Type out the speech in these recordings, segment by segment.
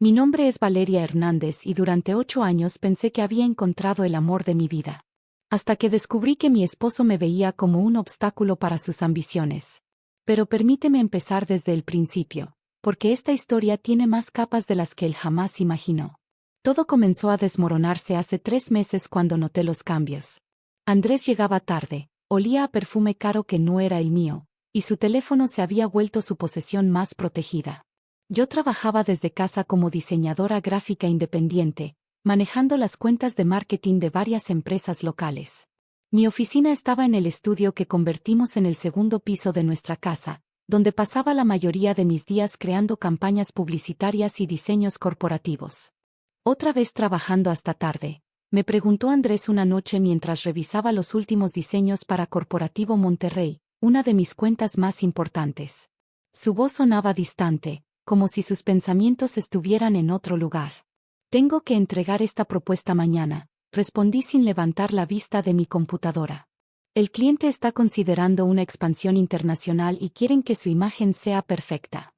Mi nombre es Valeria Hernández y durante 8 años pensé que había encontrado el amor de mi vida. Hasta que descubrí que mi esposo me veía como un obstáculo para sus ambiciones. Pero permíteme empezar desde el principio, porque esta historia tiene más capas de las que él jamás imaginó. Todo comenzó a desmoronarse hace 3 meses cuando noté los cambios. Andrés llegaba tarde, olía a perfume caro que no era el mío, y su teléfono se había vuelto su posesión más protegida. Yo trabajaba desde casa como diseñadora gráfica independiente, manejando las cuentas de marketing de varias empresas locales. Mi oficina estaba en el estudio que convertimos en el segundo piso de nuestra casa, donde pasaba la mayoría de mis días creando campañas publicitarias y diseños corporativos. Otra vez trabajando hasta tarde, me preguntó Andrés una noche mientras revisaba los últimos diseños para Corporativo Monterrey, una de mis cuentas más importantes. Su voz sonaba distante, como si sus pensamientos estuvieran en otro lugar. Tengo que entregar esta propuesta mañana, respondí sin levantar la vista de mi computadora. El cliente está considerando una expansión internacional y quieren que su imagen sea perfecta.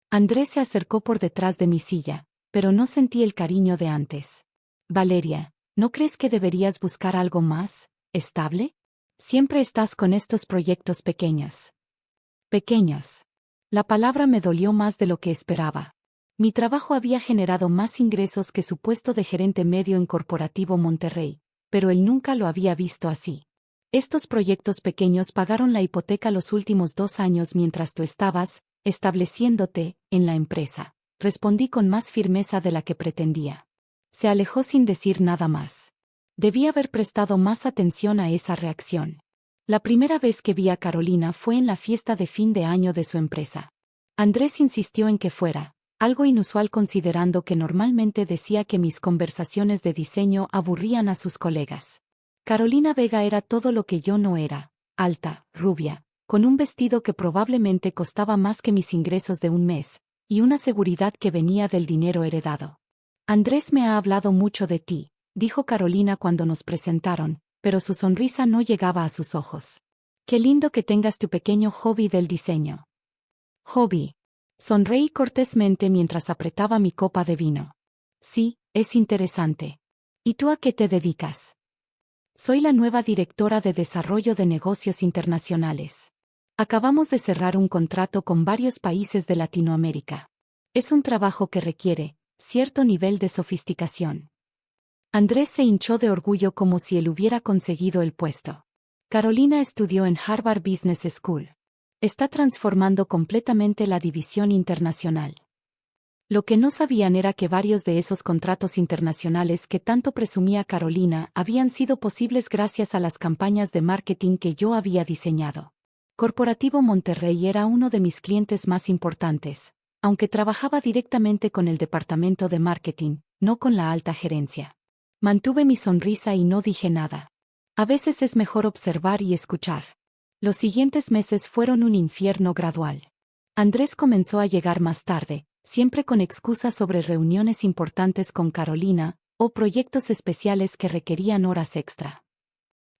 Andrés se acercó por detrás de mi silla, pero no sentí el cariño de antes. Valeria, ¿no crees que deberías buscar algo más estable? Siempre estás con estos proyectos pequeños. Pequeños. La palabra me dolió más de lo que esperaba. Mi trabajo había generado más ingresos que su puesto de gerente medio en Corporativo Monterrey, pero él nunca lo había visto así. Estos proyectos pequeños pagaron la hipoteca los últimos 2 años mientras tú estabas estableciéndote en la empresa. Respondí con más firmeza de la que pretendía. Se alejó sin decir nada más. Debí haber prestado más atención a esa reacción. La primera vez que vi a Carolina fue en la fiesta de fin de año de su empresa. Andrés insistió en que fuera, algo inusual considerando que normalmente decía que mis conversaciones de diseño aburrían a sus colegas. Carolina Vega era todo lo que yo no era, alta, rubia, con un vestido que probablemente costaba más que mis ingresos de un mes, y una seguridad que venía del dinero heredado. Andrés me ha hablado mucho de ti, dijo Carolina cuando nos presentaron, pero su sonrisa no llegaba a sus ojos. Qué lindo que tengas tu pequeño hobby del diseño. Hobby. Sonreí cortésmente mientras apretaba mi copa de vino. Sí, es interesante. ¿Y tú a qué te dedicas? Soy la nueva directora de Desarrollo de Negocios Internacionales. Acabamos de cerrar un contrato con varios países de Latinoamérica. Es un trabajo que requiere cierto nivel de sofisticación. Andrés se hinchó de orgullo como si él hubiera conseguido el puesto. Carolina estudió en Harvard Business School. Está transformando completamente la división internacional. Lo que no sabían era que varios de esos contratos internacionales que tanto presumía Carolina habían sido posibles gracias a las campañas de marketing que yo había diseñado. Corporativo Monterrey era uno de mis clientes más importantes, aunque trabajaba directamente con el departamento de marketing, no con la alta gerencia. Mantuve mi sonrisa y no dije nada. A veces es mejor observar y escuchar. Los siguientes meses fueron un infierno gradual. Andrés comenzó a llegar más tarde, siempre con excusas sobre reuniones importantes con Carolina, o proyectos especiales que requerían horas extra.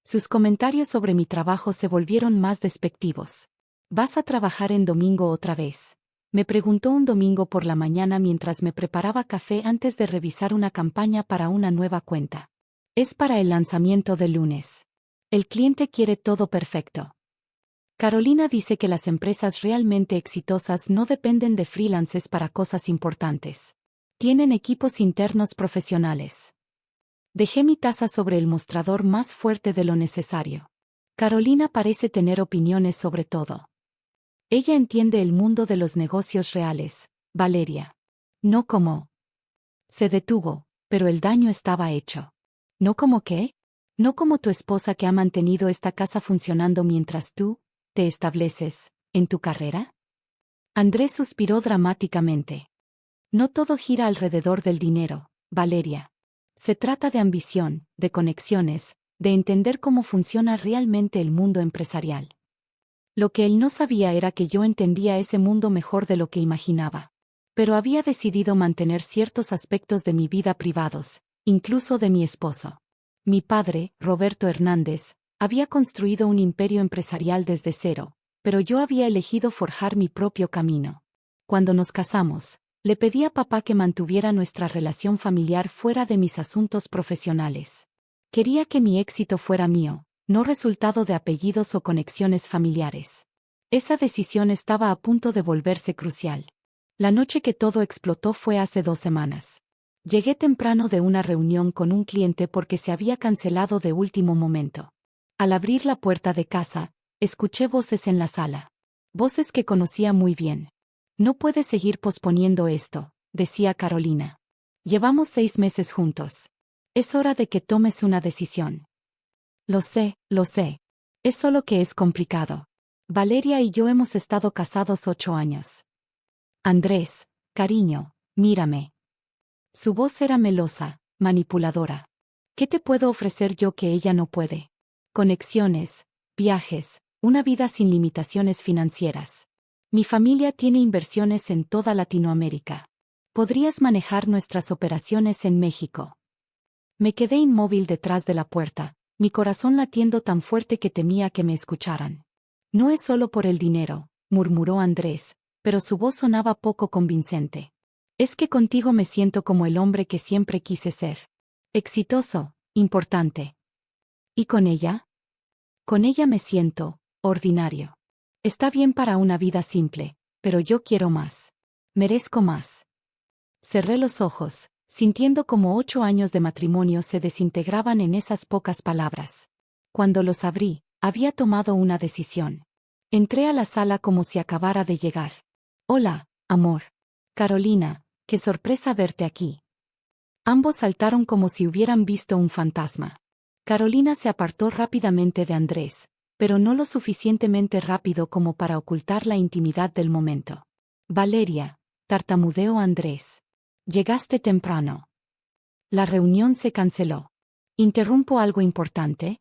Sus comentarios sobre mi trabajo se volvieron más despectivos. ¿Vas a trabajar en domingo otra vez? Me preguntó un domingo por la mañana mientras me preparaba café antes de revisar una campaña para una nueva cuenta. Es para el lanzamiento del lunes. El cliente quiere todo perfecto. Carolina dice que las empresas realmente exitosas no dependen de freelances para cosas importantes. Tienen equipos internos profesionales. Dejé mi taza sobre el mostrador más fuerte de lo necesario. Carolina parece tener opiniones sobre todo. Ella entiende el mundo de los negocios reales, Valeria. No como. Se detuvo, pero el daño estaba hecho. ¿No como qué? No como tu esposa que ha mantenido esta casa funcionando mientras tú te estableces en tu carrera. Andrés suspiró dramáticamente. No todo gira alrededor del dinero, Valeria. Se trata de ambición, de conexiones, de entender cómo funciona realmente el mundo empresarial. Lo que él no sabía era que yo entendía ese mundo mejor de lo que imaginaba. Pero había decidido mantener ciertos aspectos de mi vida privados, incluso de mi esposo. Mi padre, Roberto Hernández, había construido un imperio empresarial desde cero, pero yo había elegido forjar mi propio camino. Cuando nos casamos, Le pedí a papá que mantuviera nuestra relación familiar fuera de mis asuntos profesionales. Quería que mi éxito fuera mío, no resultado de apellidos o conexiones familiares. Esa decisión estaba a punto de volverse crucial. La noche que todo explotó fue hace 2 semanas. Llegué temprano de una reunión con un cliente porque se había cancelado de último momento. Al abrir la puerta de casa, escuché voces en la sala. Voces que conocía muy bien. No puedes seguir posponiendo esto, decía Carolina. Llevamos 6 meses juntos. Es hora de que tomes una decisión. Lo sé, lo sé. Es solo que es complicado. Valeria y yo hemos estado casados 8 años. Andrés, cariño, mírame. Su voz era melosa, manipuladora. ¿Qué te puedo ofrecer yo que ella no puede? Conexiones, viajes, una vida sin limitaciones financieras. Mi familia tiene inversiones en toda Latinoamérica. ¿Podrías manejar nuestras operaciones en México? Me quedé inmóvil detrás de la puerta, mi corazón latiendo tan fuerte que temía que me escucharan. No es solo por el dinero, murmuró Andrés, pero su voz sonaba poco convincente. Es que contigo me siento como el hombre que siempre quise ser. Exitoso, importante. ¿Y con ella? Con ella me siento, ordinario. Está bien para una vida simple, pero yo quiero más. Merezco más. Cerré los ojos, sintiendo como 8 años de matrimonio se desintegraban en esas pocas palabras. Cuando los abrí, había tomado una decisión. Entré a la sala como si acabara de llegar. Hola, amor. Carolina, qué sorpresa verte aquí. Ambos saltaron como si hubieran visto un fantasma. Carolina se apartó rápidamente de Andrés, pero no lo suficientemente rápido como para ocultar la intimidad del momento. Valeria, tartamudeó Andrés. Llegaste temprano. La reunión se canceló. ¿Interrumpo algo importante?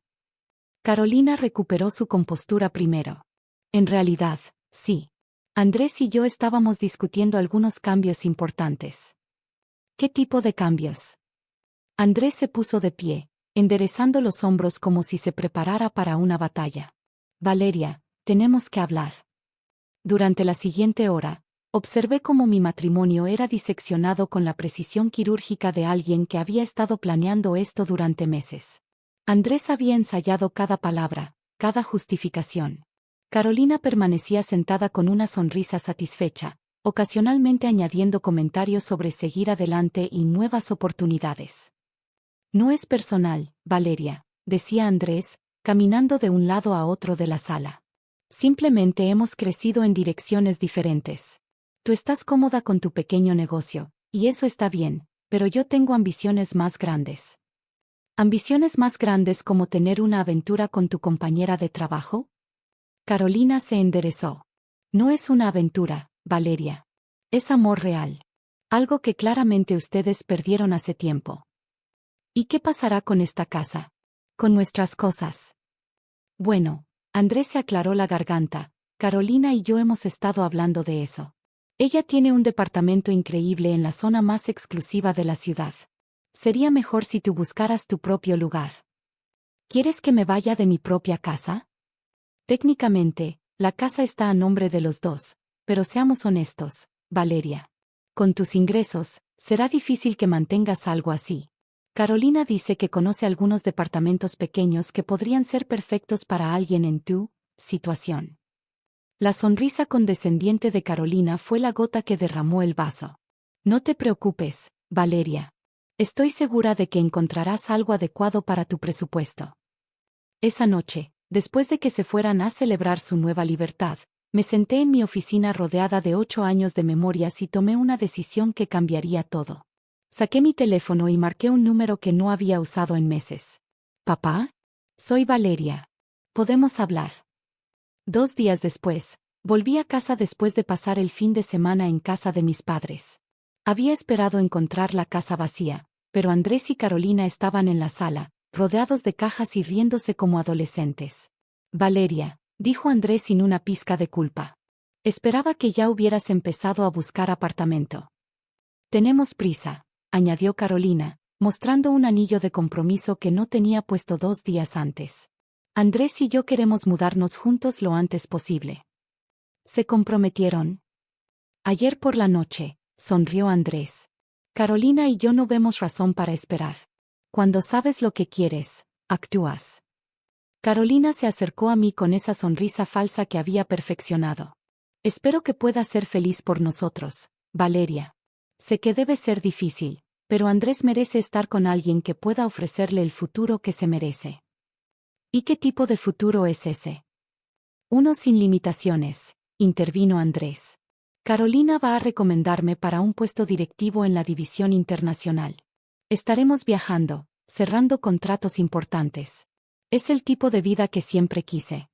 Carolina recuperó su compostura primero. En realidad, sí. Andrés y yo estábamos discutiendo algunos cambios importantes. ¿Qué tipo de cambios? Andrés se puso de pie, enderezando los hombros como si se preparara para una batalla. Valeria, tenemos que hablar. Durante la siguiente hora, observé cómo mi matrimonio era diseccionado con la precisión quirúrgica de alguien que había estado planeando esto durante meses. Andrés había ensayado cada palabra, cada justificación. Carolina permanecía sentada con una sonrisa satisfecha, ocasionalmente añadiendo comentarios sobre seguir adelante y nuevas oportunidades. No es personal, Valeria, decía Andrés, caminando de un lado a otro de la sala. Simplemente hemos crecido en direcciones diferentes. Tú estás cómoda con tu pequeño negocio, y eso está bien, pero yo tengo ambiciones más grandes. ¿Ambiciones más grandes como tener una aventura con tu compañera de trabajo? Carolina se enderezó. No es una aventura, Valeria. Es amor real. Algo que claramente ustedes perdieron hace tiempo. ¿Y qué pasará con esta casa? Con nuestras cosas. Bueno, Andrés se aclaró la garganta. Carolina y yo hemos estado hablando de eso. Ella tiene un departamento increíble en la zona más exclusiva de la ciudad. Sería mejor si tú buscaras tu propio lugar. ¿Quieres que me vaya de mi propia casa? Técnicamente, la casa está a nombre de los dos, pero seamos honestos, Valeria. Con tus ingresos, será difícil que mantengas algo así. Carolina dice que conoce algunos departamentos pequeños que podrían ser perfectos para alguien en tu situación. La sonrisa condescendiente de Carolina fue la gota que derramó el vaso. No te preocupes, Valeria. Estoy segura de que encontrarás algo adecuado para tu presupuesto. Esa noche, después de que se fueran a celebrar su nueva libertad, me senté en mi oficina rodeada de 8 años de memorias y tomé una decisión que cambiaría todo. Saqué mi teléfono y marqué un número que no había usado en meses. ¿Papá? Soy Valeria. ¿Podemos hablar? 2 días después, volví a casa después de pasar el fin de semana en casa de mis padres. Había esperado encontrar la casa vacía, pero Andrés y Carolina estaban en la sala, rodeados de cajas y riéndose como adolescentes. Valeria, dijo Andrés sin una pizca de culpa. Esperaba que ya hubieras empezado a buscar apartamento. Tenemos prisa, añadió Carolina, mostrando un anillo de compromiso que no tenía puesto 2 días antes. Andrés y yo queremos mudarnos juntos lo antes posible. ¿Se comprometieron? Ayer por la noche, sonrió Andrés. Carolina y yo no vemos razón para esperar. Cuando sabes lo que quieres, actúas. Carolina se acercó a mí con esa sonrisa falsa que había perfeccionado. Espero que puedas ser feliz por nosotros, Valeria. Sé que debe ser difícil, pero Andrés merece estar con alguien que pueda ofrecerle el futuro que se merece. ¿Y qué tipo de futuro es ese? Uno sin limitaciones, intervino Andrés. Carolina va a recomendarme para un puesto directivo en la división internacional. Estaremos viajando, cerrando contratos importantes. Es el tipo de vida que siempre quise.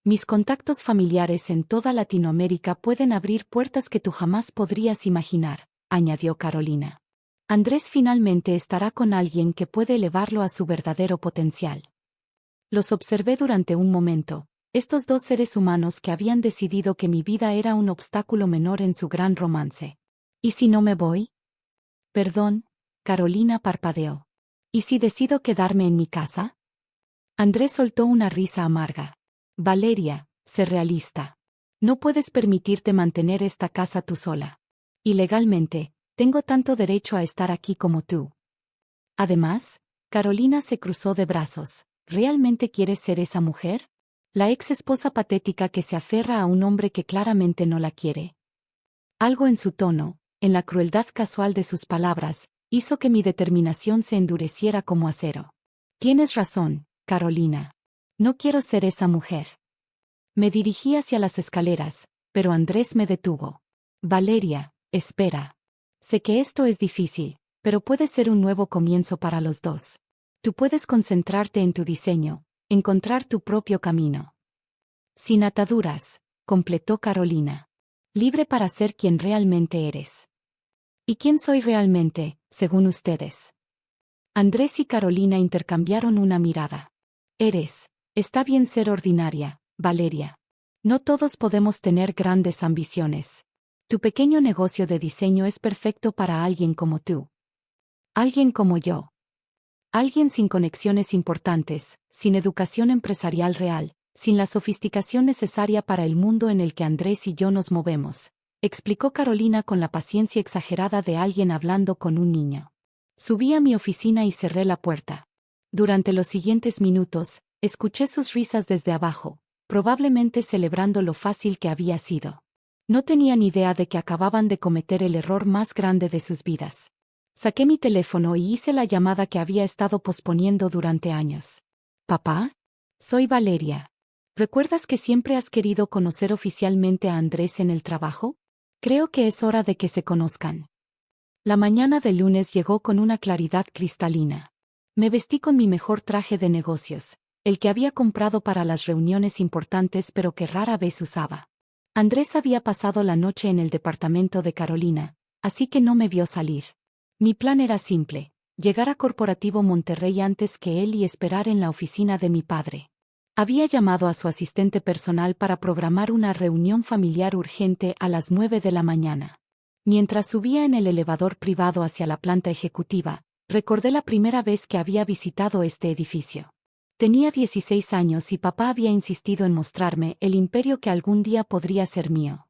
Mis contactos familiares en toda Latinoamérica pueden abrir puertas que tú jamás podrías imaginar, añadió Carolina. Andrés finalmente estará con alguien que puede elevarlo a su verdadero potencial. Los observé durante un momento, estos dos seres humanos que habían decidido que mi vida era un obstáculo menor en su gran romance. ¿Y si no me voy? Perdón, Carolina parpadeó. ¿Y si decido quedarme en mi casa? Andrés soltó una risa amarga. Valeria, sé realista. No puedes permitirte mantener esta casa tú sola. Y legalmente, tengo tanto derecho a estar aquí como tú. Además, Carolina se cruzó de brazos. ¿Realmente quieres ser esa mujer? La ex esposa patética que se aferra a un hombre que claramente no la quiere. Algo en su tono, en la crueldad casual de sus palabras, hizo que mi determinación se endureciera como acero. Tienes razón, Carolina. No quiero ser esa mujer. Me dirigí hacia las escaleras, pero Andrés me detuvo. Valeria, espera. Sé que esto es difícil, pero puede ser un nuevo comienzo para los dos. Tú puedes concentrarte en tu diseño, encontrar tu propio camino. Sin ataduras, completó Carolina. Libre para ser quien realmente eres. ¿Y quién soy realmente, según ustedes? Andrés y Carolina intercambiaron una mirada. Está bien ser ordinaria, Valeria. No todos podemos tener grandes ambiciones. Tu pequeño negocio de diseño es perfecto para alguien como tú. Alguien como yo. Alguien sin conexiones importantes, sin educación empresarial real, sin la sofisticación necesaria para el mundo en el que Andrés y yo nos movemos, explicó Carolina con la paciencia exagerada de alguien hablando con un niño. Subí a mi oficina y cerré la puerta. Durante los siguientes minutos, escuché sus risas desde abajo, probablemente celebrando lo fácil que había sido. No tenían idea de que acababan de cometer el error más grande de sus vidas. Saqué mi teléfono y hice la llamada que había estado posponiendo durante años. ¿Papá? Soy Valeria. ¿Recuerdas que siempre has querido conocer oficialmente a Andrés en el trabajo? Creo que es hora de que se conozcan. La mañana del lunes llegó con una claridad cristalina. Me vestí con mi mejor traje de negocios, el que había comprado para las reuniones importantes pero que rara vez usaba. Andrés había pasado la noche en el departamento de Carolina, así que no me vio salir. Mi plan era simple, llegar a Corporativo Monterrey antes que él y esperar en la oficina de mi padre. Había llamado a su asistente personal para programar una reunión familiar urgente a las 9 de la mañana. Mientras subía en el elevador privado hacia la planta ejecutiva, recordé la primera vez que había visitado este edificio. Tenía 16 años y papá había insistido en mostrarme el imperio que algún día podría ser mío.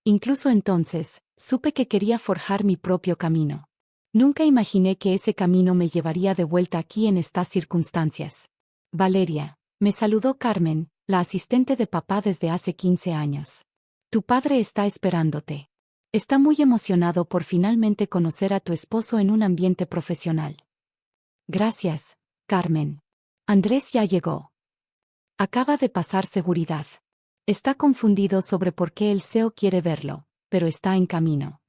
Incluso entonces, supe que quería forjar mi propio camino. Nunca imaginé que ese camino me llevaría de vuelta aquí en estas circunstancias. Valeria, me saludó Carmen, la asistente de papá desde hace 15 años. Tu padre está esperándote. Está muy emocionado por finalmente conocer a tu esposo en un ambiente profesional. Gracias, Carmen. Andrés ya llegó. Acaba de pasar seguridad. Está confundido sobre por qué el CEO quiere verlo, pero está en camino.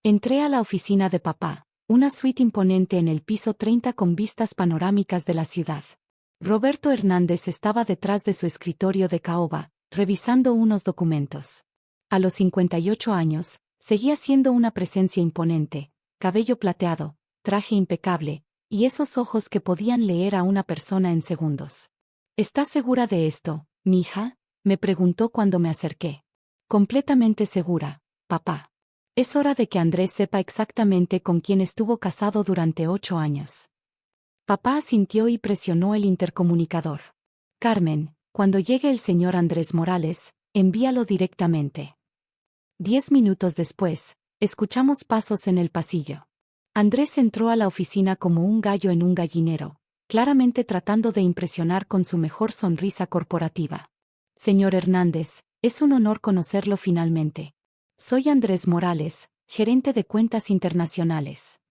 Entré a la oficina de papá, una suite imponente en el piso 30 con vistas panorámicas de la ciudad. Roberto Hernández estaba detrás de su escritorio de caoba, revisando unos documentos. A los 58 años, seguía siendo una presencia imponente, cabello plateado, traje impecable, y esos ojos que podían leer a una persona en segundos. ¿Estás segura de esto, mija?, me preguntó cuando me acerqué. Completamente segura, papá. Es hora de que Andrés sepa exactamente con quién estuvo casado durante 8 años. Papá asintió y presionó el intercomunicador. Carmen, cuando llegue el señor Andrés Morales, envíalo directamente. 10 minutos después, Escuchamos pasos en el pasillo. Andrés entró a la oficina como un gallo en un gallinero, claramente tratando de impresionar con su mejor sonrisa corporativa. Señor Hernández, es un honor conocerlo finalmente. Soy Andrés Morales, gerente de cuentas internacionales.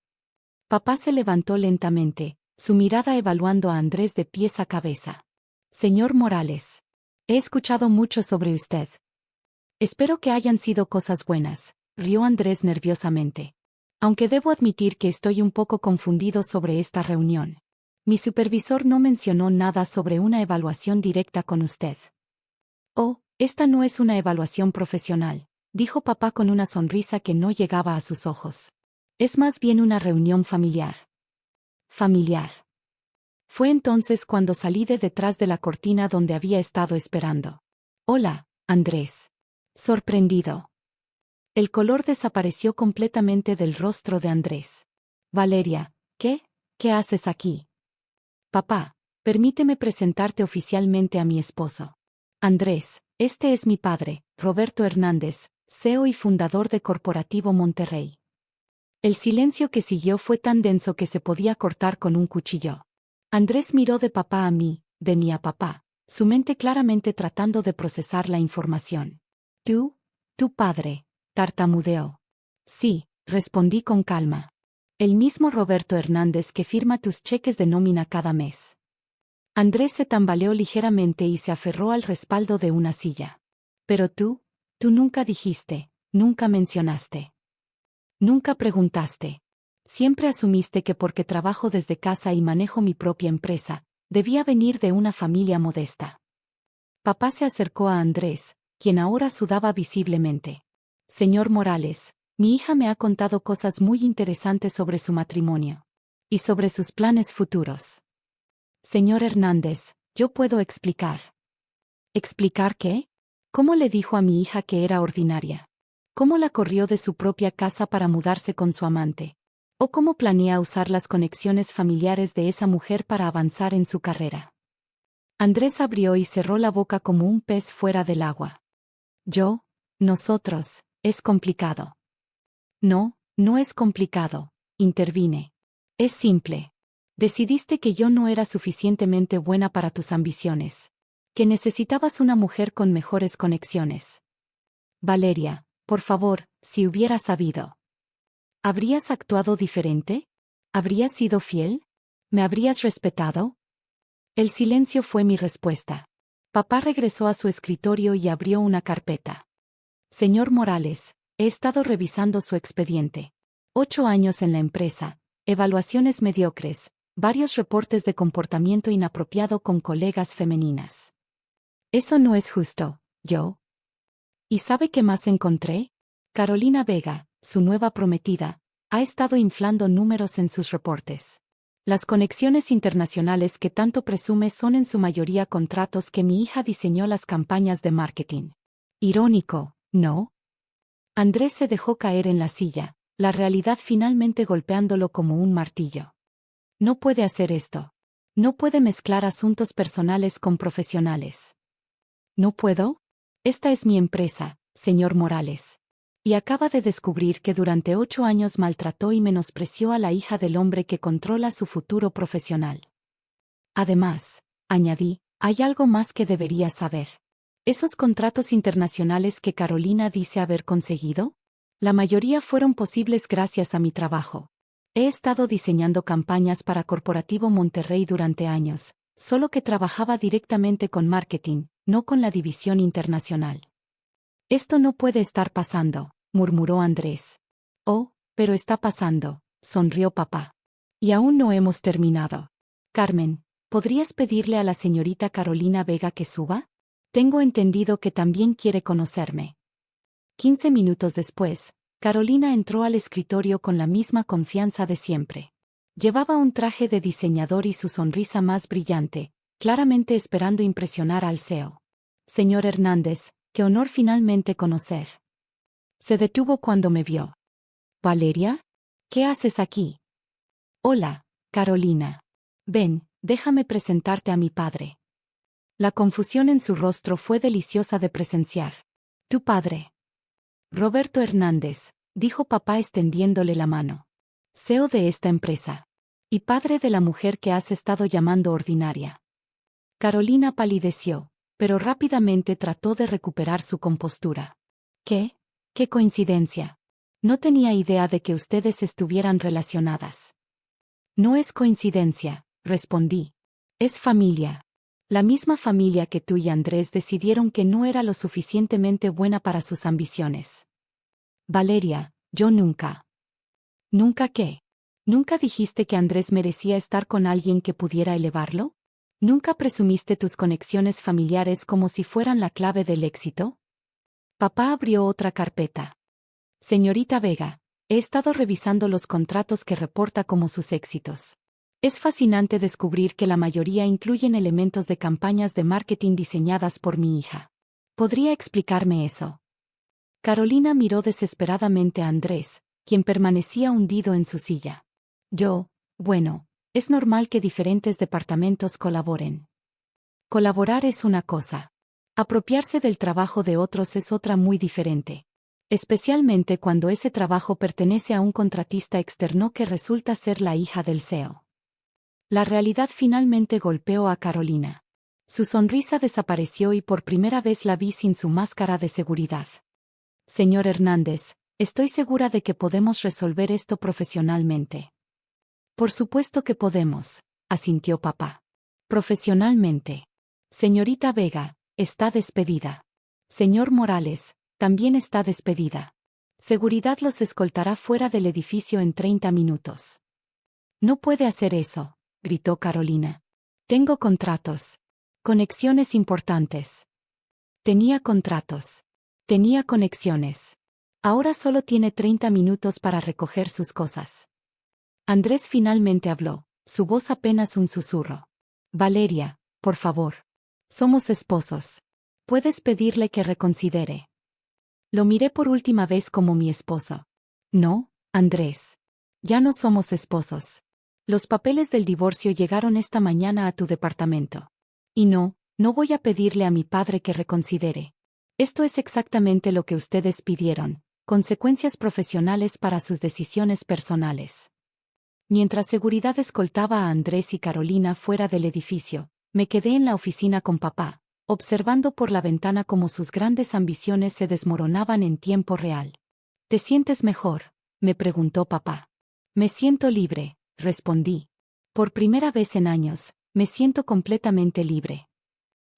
Papá se levantó lentamente, su mirada evaluando a Andrés de pies a cabeza. Señor Morales, he escuchado mucho sobre usted. Espero que hayan sido cosas buenas, rió Andrés nerviosamente. Aunque debo admitir que estoy un poco confundido sobre esta reunión. Mi supervisor no mencionó nada sobre una evaluación directa con usted. Oh, esta no es una evaluación profesional, dijo papá con una sonrisa que no llegaba a sus ojos. Es más bien una reunión familiar. Familiar. Fue entonces cuando salí de detrás de la cortina donde había estado esperando. Hola, Andrés. Sorprendido. El color desapareció completamente del rostro de Andrés. Valeria, ¿qué? ¿Qué haces aquí? Papá, permíteme presentarte oficialmente a mi esposo. Andrés, este es mi padre, Roberto Hernández, CEO y fundador de Corporativo Monterrey. El silencio que siguió fue tan denso que se podía cortar con un cuchillo. Andrés miró de papá a mí, de mí a papá, su mente claramente tratando de procesar la información. Tu padre, tartamudeó. Sí, respondí con calma. El mismo Roberto Hernández que firma tus cheques de nómina cada mes. Andrés se tambaleó ligeramente y se aferró al respaldo de una silla. Pero tú nunca dijiste, nunca mencionaste. Nunca preguntaste. Siempre asumiste que porque trabajo desde casa y manejo mi propia empresa, debía venir de una familia modesta. Papá se acercó a Andrés, quien ahora sudaba visiblemente. Señor Morales, mi hija me ha contado cosas muy interesantes sobre su matrimonio. Y sobre sus planes futuros. Señor Hernández, yo puedo explicar. ¿Explicar qué? ¿Cómo le dijo a mi hija que era ordinaria? ¿Cómo la corrió de su propia casa para mudarse con su amante? ¿O cómo planea usar las conexiones familiares de esa mujer para avanzar en su carrera? Andrés abrió y cerró la boca como un pez fuera del agua. Nosotros, es complicado. No, no es complicado, intervine. Es simple. Decidiste que yo no era suficientemente buena para tus ambiciones. Que necesitabas una mujer con mejores conexiones. Valeria, por favor, si hubieras sabido. ¿Habrías actuado diferente? ¿Habrías sido fiel? ¿Me habrías respetado? El silencio fue mi respuesta. Papá regresó a su escritorio y abrió una carpeta. Señor Morales, he estado revisando su expediente. 8 años en la empresa, evaluaciones mediocres, varios reportes de comportamiento inapropiado con colegas femeninas. Eso no es justo, yo. ¿Y sabe qué más encontré? Carolina Vega, su nueva prometida, ha estado inflando números en sus reportes. Las conexiones internacionales que tanto presume son en su mayoría contratos que mi hija diseñó las campañas de marketing. Irónico, ¿no? Andrés se dejó caer en la silla, la realidad finalmente golpeándolo como un martillo. No puede hacer esto. No puede mezclar asuntos personales con profesionales. ¿No puedo? Esta es mi empresa, señor Morales. Y acaba de descubrir que durante 8 años maltrató y menospreció a la hija del hombre que controla su futuro profesional. Además, añadí, hay algo más que debería saber. ¿Esos contratos internacionales que Carolina dice haber conseguido? La mayoría fueron posibles gracias a mi trabajo. He estado diseñando campañas para Corporativo Monterrey durante años, solo que trabajaba directamente con marketing, no con la división internacional. Esto no puede estar pasando, murmuró Andrés. Oh, pero está pasando, sonrió papá. Y aún no hemos terminado. Carmen, ¿podrías pedirle a la señorita Carolina Vega que suba? Tengo entendido que también quiere conocerme. 15 minutos después, Carolina entró al escritorio con la misma confianza de siempre. Llevaba un traje de diseñador y su sonrisa más brillante, claramente esperando impresionar al CEO. Señor Hernández, qué honor finalmente conocer. Se detuvo cuando me vio. Valeria, ¿qué haces aquí? Hola, Carolina. Ven, déjame presentarte a mi padre. La confusión en su rostro fue deliciosa de presenciar. Tu padre. Roberto Hernández, dijo papá extendiéndole la mano. CEO de esta empresa. Y padre de la mujer que has estado llamando ordinaria. Carolina palideció, pero rápidamente trató de recuperar su compostura. ¿Qué? ¡Qué coincidencia! No tenía idea de que ustedes estuvieran relacionadas. No es coincidencia, respondí. Es familia. La misma familia que tú y Andrés decidieron que no era lo suficientemente buena para sus ambiciones. Valeria, yo nunca. ¿Nunca qué? ¿Nunca dijiste que Andrés merecía estar con alguien que pudiera elevarlo? ¿Nunca presumiste tus conexiones familiares como si fueran la clave del éxito? Papá abrió otra carpeta. Señorita Vega, he estado revisando los contratos que reporta como sus éxitos. Es fascinante descubrir que la mayoría incluyen elementos de campañas de marketing diseñadas por mi hija. ¿Podría explicarme eso? Carolina miró desesperadamente a Andrés, quien permanecía hundido en su silla. Bueno, es normal que diferentes departamentos colaboren. Colaborar es una cosa. Apropiarse del trabajo de otros es otra muy diferente. Especialmente cuando ese trabajo pertenece a un contratista externo que resulta ser la hija del CEO. La realidad finalmente golpeó a Carolina. Su sonrisa desapareció y por primera vez la vi sin su máscara de seguridad. Señor Hernández, estoy segura de que podemos resolver esto profesionalmente. Por supuesto que podemos, asintió papá. Profesionalmente. Señorita Vega, está despedida. Señor Morales, también está despedida. Seguridad los escoltará fuera del edificio en 30 minutos. No puede hacer eso, gritó Carolina. Tengo contratos. Conexiones importantes. Tenía contratos. Tenía conexiones. Ahora solo tiene 30 minutos para recoger sus cosas. Andrés finalmente habló, su voz apenas un susurro. Valeria, por favor. Somos esposos. Puedes pedirle que reconsidere. Lo miré por última vez como mi esposo. No, Andrés. Ya no somos esposos. Los papeles del divorcio llegaron esta mañana a tu departamento. Y no voy a pedirle a mi padre que reconsidere. Esto es exactamente lo que ustedes pidieron, consecuencias profesionales para sus decisiones personales. Mientras seguridad escoltaba a Andrés y Carolina fuera del edificio, me quedé en la oficina con papá, observando por la ventana cómo sus grandes ambiciones se desmoronaban en tiempo real. ¿Te sientes mejor?, me preguntó papá. Me siento libre, respondí. Por primera vez en años, me siento completamente libre.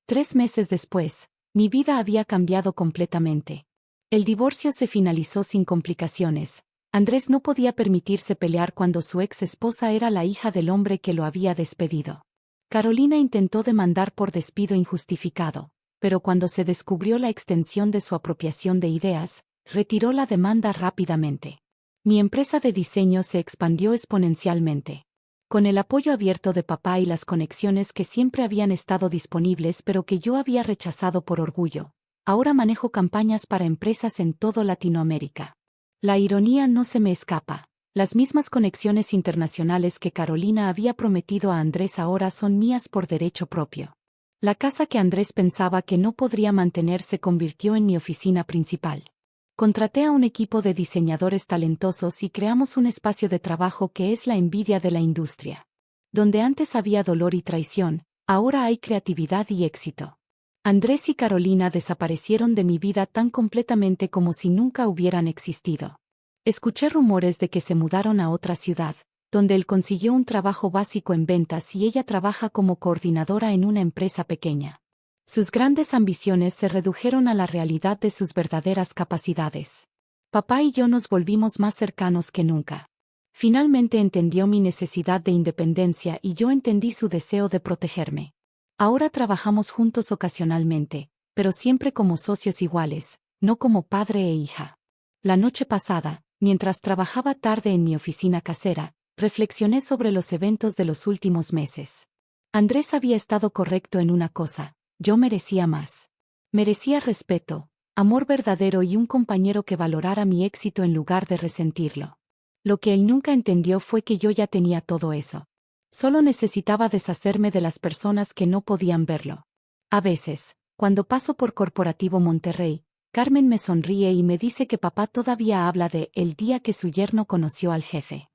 3 meses después, mi vida había cambiado completamente. El divorcio se finalizó sin complicaciones. Andrés no podía permitirse pelear cuando su ex esposa era la hija del hombre que lo había despedido. Carolina intentó demandar por despido injustificado, pero cuando se descubrió la extensión de su apropiación de ideas, retiró la demanda rápidamente. Mi empresa de diseño se expandió exponencialmente. Con el apoyo abierto de papá y las conexiones que siempre habían estado disponibles pero que yo había rechazado por orgullo, ahora manejo campañas para empresas en todo Latinoamérica. La ironía no se me escapa. Las mismas conexiones internacionales que Carolina había prometido a Andrés ahora son mías por derecho propio. La casa que Andrés pensaba que no podría mantener se convirtió en mi oficina principal. Contraté a un equipo de diseñadores talentosos y creamos un espacio de trabajo que es la envidia de la industria. Donde antes había dolor y traición, ahora hay creatividad y éxito. Andrés y Carolina desaparecieron de mi vida tan completamente como si nunca hubieran existido. Escuché rumores de que se mudaron a otra ciudad, donde él consiguió un trabajo básico en ventas y ella trabaja como coordinadora en una empresa pequeña. Sus grandes ambiciones se redujeron a la realidad de sus verdaderas capacidades. Papá y yo nos volvimos más cercanos que nunca. Finalmente entendió mi necesidad de independencia y yo entendí su deseo de protegerme. Ahora trabajamos juntos ocasionalmente, pero siempre como socios iguales, no como padre e hija. La noche pasada, mientras trabajaba tarde en mi oficina casera, reflexioné sobre los eventos de los últimos meses. Andrés había estado correcto en una cosa: yo merecía más. Merecía respeto, amor verdadero y un compañero que valorara mi éxito en lugar de resentirlo. Lo que él nunca entendió fue que yo ya tenía todo eso. Solo necesitaba deshacerme de las personas que no podían verlo. A veces, cuando paso por Corporativo Monterrey, Carmen me sonríe y me dice que papá todavía habla de el día que su yerno conoció al jefe.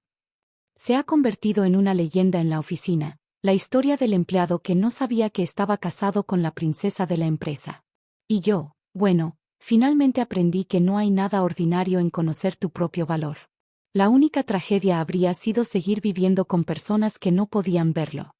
Se ha convertido en una leyenda en la oficina, la historia del empleado que no sabía que estaba casado con la princesa de la empresa. Y yo, bueno, finalmente aprendí que no hay nada ordinario en conocer tu propio valor. La única tragedia habría sido seguir viviendo con personas que no podían verlo.